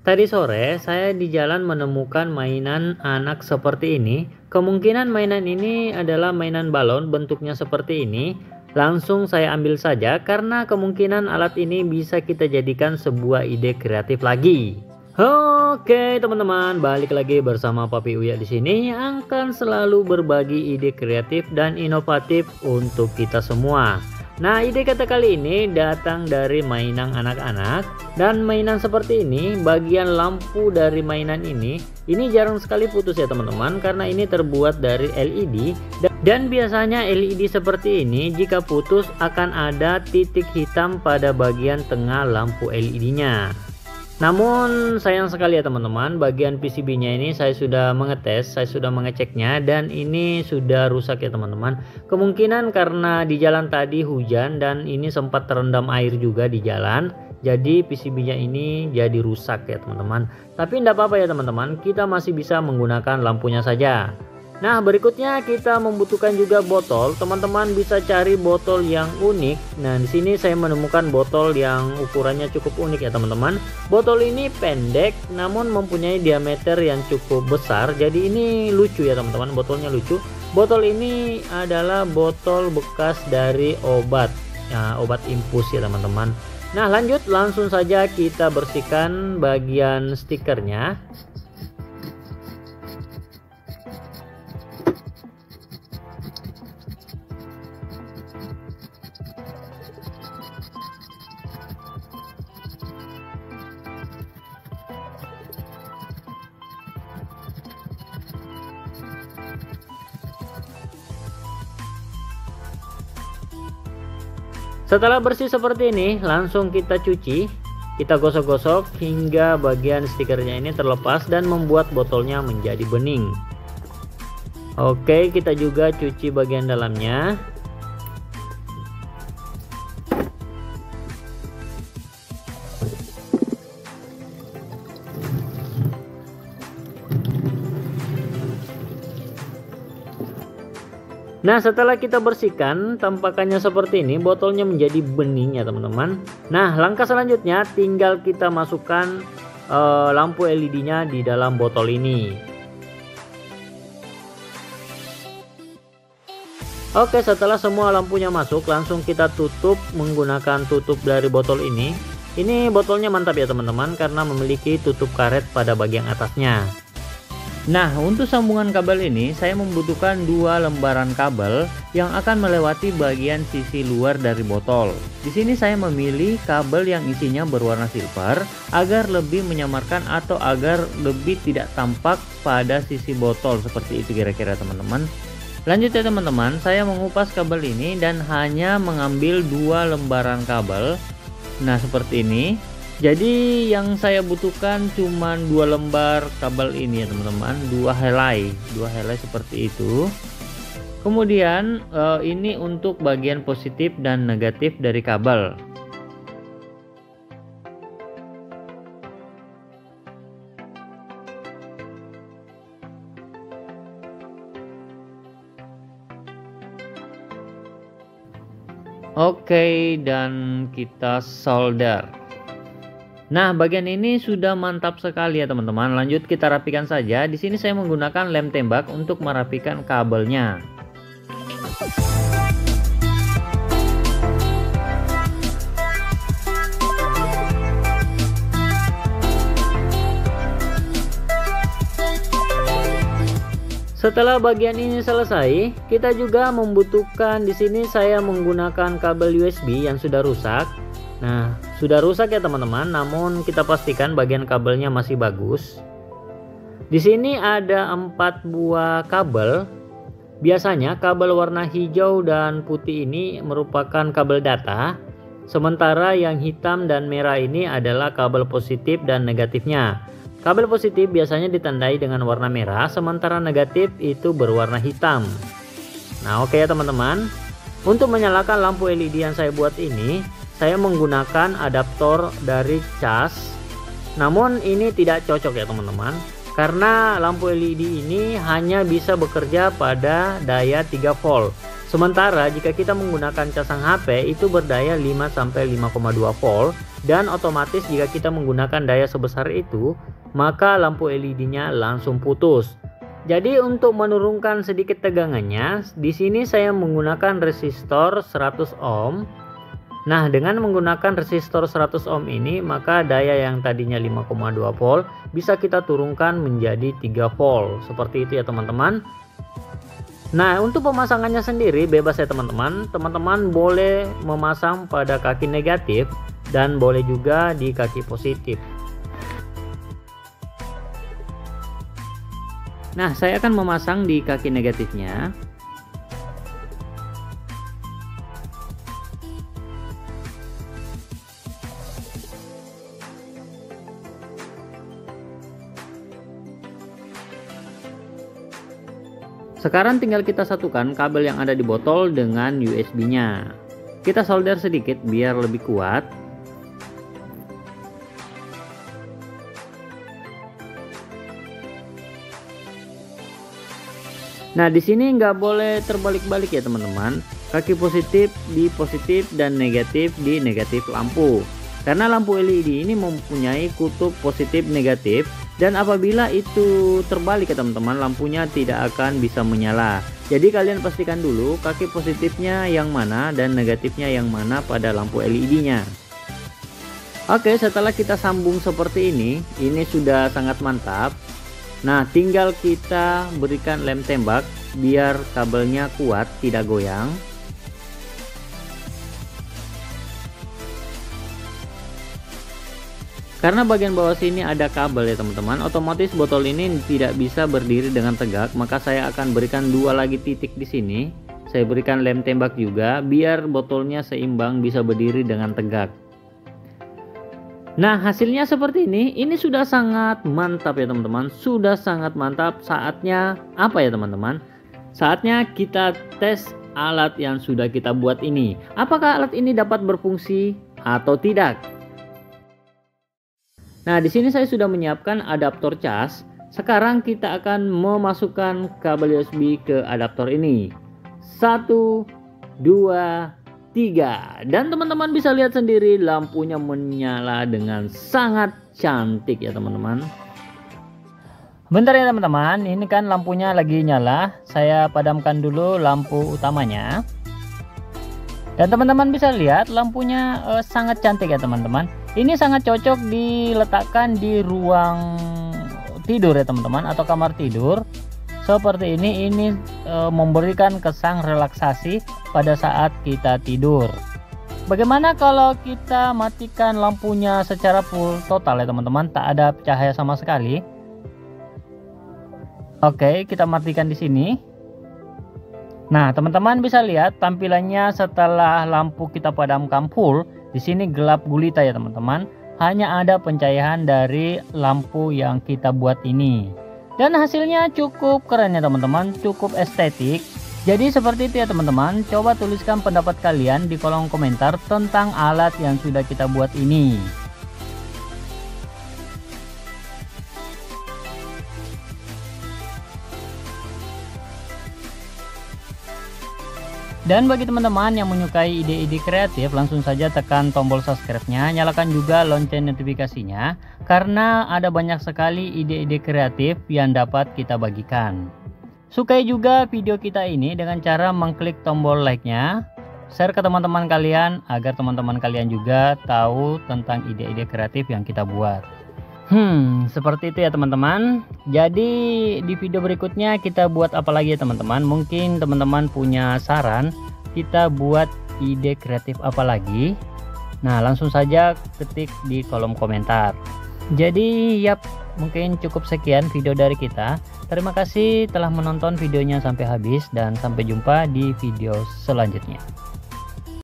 Tadi sore saya di jalan menemukan mainan anak seperti ini. Kemungkinan mainan ini adalah mainan balon bentuknya seperti ini. Langsung saya ambil saja karena kemungkinan alat ini bisa kita jadikan sebuah ide kreatif lagi. Oke teman-teman, balik lagi bersama Papi Uya di sini yang akan selalu berbagi ide kreatif dan inovatif untuk kita semua. Nah, ide kata kali ini datang dari mainan anak-anak, dan mainan seperti ini, bagian lampu dari mainan ini jarang sekali putus ya teman-teman, karena ini terbuat dari LED, dan biasanya LED seperti ini jika putus akan ada titik hitam pada bagian tengah lampu LED-nya. Namun sayang sekali ya teman-teman, bagian PCB-nya ini saya sudah mengeceknya dan ini sudah rusak ya teman-teman. Kemungkinan karena di jalan tadi hujan dan ini sempat terendam air juga di jalan, jadi PCB-nya ini jadi rusak ya teman-teman. Tapi tidak apa-apa ya teman-teman, kita masih bisa menggunakan lampunya saja. Nah, berikutnya kita membutuhkan juga botol. Teman-teman bisa cari botol yang unik. Nah, di sini saya menemukan botol yang ukurannya cukup unik ya teman-teman. Botol ini pendek namun mempunyai diameter yang cukup besar. Jadi ini lucu ya teman-teman, botolnya lucu. Botol ini adalah botol bekas dari obat. Ya, obat infus ya teman-teman. Nah, lanjut langsung saja kita bersihkan bagian stikernya. Setelah bersih seperti ini, langsung kita cuci, kita gosok-gosok hingga bagian stikernya ini terlepas dan membuat botolnya menjadi bening. Oke, kita juga cuci bagian dalamnya. Nah, setelah kita bersihkan, tampakannya seperti ini, botolnya menjadi bening ya teman-teman. Nah, langkah selanjutnya tinggal kita masukkan lampu LED-nya di dalam botol ini. Oke, setelah semua lampunya masuk, langsung kita tutup menggunakan tutup dari botol ini. Ini botolnya mantap ya teman-teman karena memiliki tutup karet pada bagian atasnya. Nah, untuk sambungan kabel ini saya membutuhkan 2 lembaran kabel yang akan melewati bagian sisi luar dari botol. Di sini saya memilih kabel yang isinya berwarna silver agar lebih menyamarkan atau agar lebih tidak tampak pada sisi botol, seperti itu kira-kira teman-teman. Lanjut ya teman-teman, saya mengupas kabel ini dan hanya mengambil 2 lembaran kabel. Nah, seperti ini. Jadi yang saya butuhkan cuma 2 lembar kabel ini ya teman-teman, 2 helai seperti itu. Kemudian ini untuk bagian positif dan negatif dari kabel. Oke, dan kita solder. Nah, bagian ini sudah mantap sekali ya teman-teman. Lanjut kita rapikan saja. Di sini saya menggunakan lem tembak untuk merapikan kabelnya. Setelah bagian ini selesai, kita juga membutuhkan, di sini saya menggunakan kabel USB yang sudah rusak. Nah, sudah rusak ya teman-teman, namun kita pastikan bagian kabelnya masih bagus. Di sini ada 4 buah kabel. Biasanya kabel warna hijau dan putih ini merupakan kabel data, sementara yang hitam dan merah ini adalah kabel positif dan negatifnya. Kabel positif biasanya ditandai dengan warna merah, sementara negatif itu berwarna hitam. Nah, oke ya teman-teman. Untuk menyalakan lampu LED yang saya buat ini, saya menggunakan adaptor dari cas. Namun ini tidak cocok ya teman-teman, karena lampu LED ini hanya bisa bekerja pada daya 3 volt. Sementara jika kita menggunakan casang HP itu berdaya 5 sampai 5,2 volt dan otomatis jika kita menggunakan daya sebesar itu, maka lampu LED-nya langsung putus. Jadi untuk menurunkan sedikit tegangannya, di sini saya menggunakan resistor 100 ohm. Nah, dengan menggunakan resistor 100 ohm ini, maka daya yang tadinya 5,2 volt bisa kita turunkan menjadi 3 volt. Seperti itu ya teman-teman. Nah, untuk pemasangannya sendiri bebas ya teman-teman. Teman-teman boleh memasang pada kaki negatif dan boleh juga di kaki positif. Nah, saya akan memasang di kaki negatifnya. Sekarang tinggal kita satukan kabel yang ada di botol dengan USB-nya. Kita solder sedikit biar lebih kuat. Nah, di sini nggak boleh terbalik-balik ya teman-teman. Kaki positif di positif dan negatif di negatif lampu. Karena lampu LED ini mempunyai kutub positif negatif, dan apabila itu terbalik ya teman-teman, lampunya tidak akan bisa menyala. Jadi kalian pastikan dulu kaki positifnya yang mana dan negatifnya yang mana pada lampu LED-nya. Oke, setelah kita sambung seperti ini sudah sangat mantap. Nah, tinggal kita berikan lem tembak biar kabelnya kuat, tidak goyang. Karena bagian bawah sini ada kabel ya teman-teman, otomatis botol ini tidak bisa berdiri dengan tegak, maka saya akan berikan 2 lagi titik di sini. Saya berikan lem tembak juga biar botolnya seimbang bisa berdiri dengan tegak. Nah, hasilnya seperti ini sudah sangat mantap ya teman-teman, sudah sangat mantap. Saatnya apa ya teman-teman? Saatnya kita tes alat yang sudah kita buat ini. Apakah alat ini dapat berfungsi atau tidak? Nah, di sini saya sudah menyiapkan adaptor cas. Sekarang kita akan memasukkan kabel USB ke adaptor ini. 1, 2, 3. Dan teman-teman bisa lihat sendiri lampunya menyala dengan sangat cantik ya teman-teman. Bentar ya teman-teman, ini kan lampunya lagi nyala. Saya padamkan dulu lampu utamanya. Dan teman-teman bisa lihat lampunya sangat cantik ya teman-teman. Ini sangat cocok diletakkan di ruang tidur ya teman-teman, atau kamar tidur. Seperti ini memberikan kesan relaksasi pada saat kita tidur. Bagaimana kalau kita matikan lampunya secara full total ya teman-teman, tak ada cahaya sama sekali? Oke, kita matikan di sini. Nah, teman-teman bisa lihat tampilannya setelah lampu kita padamkan full. Di sini gelap gulita ya teman-teman. Hanya ada pencahayaan dari lampu yang kita buat ini. Dan hasilnya cukup keren ya teman-teman, cukup estetik. Jadi seperti itu ya teman-teman. Coba tuliskan pendapat kalian di kolom komentar tentang alat yang sudah kita buat ini. Dan bagi teman-teman yang menyukai ide-ide kreatif, langsung saja tekan tombol subscribe-nya, nyalakan juga lonceng notifikasinya, karena ada banyak sekali ide-ide kreatif yang dapat kita bagikan. Sukai juga video kita ini dengan cara mengklik tombol like-nya, share ke teman-teman kalian, agar teman-teman kalian juga tahu tentang ide-ide kreatif yang kita buat. Seperti itu ya teman-teman. Jadi di video berikutnya kita buat apa lagi ya teman-teman? Mungkin teman-teman punya saran kita buat ide kreatif apa lagi? Nah, langsung saja ketik di kolom komentar. Jadi mungkin cukup sekian video dari kita. Terima kasih telah menonton videonya sampai habis, dan sampai jumpa di video selanjutnya.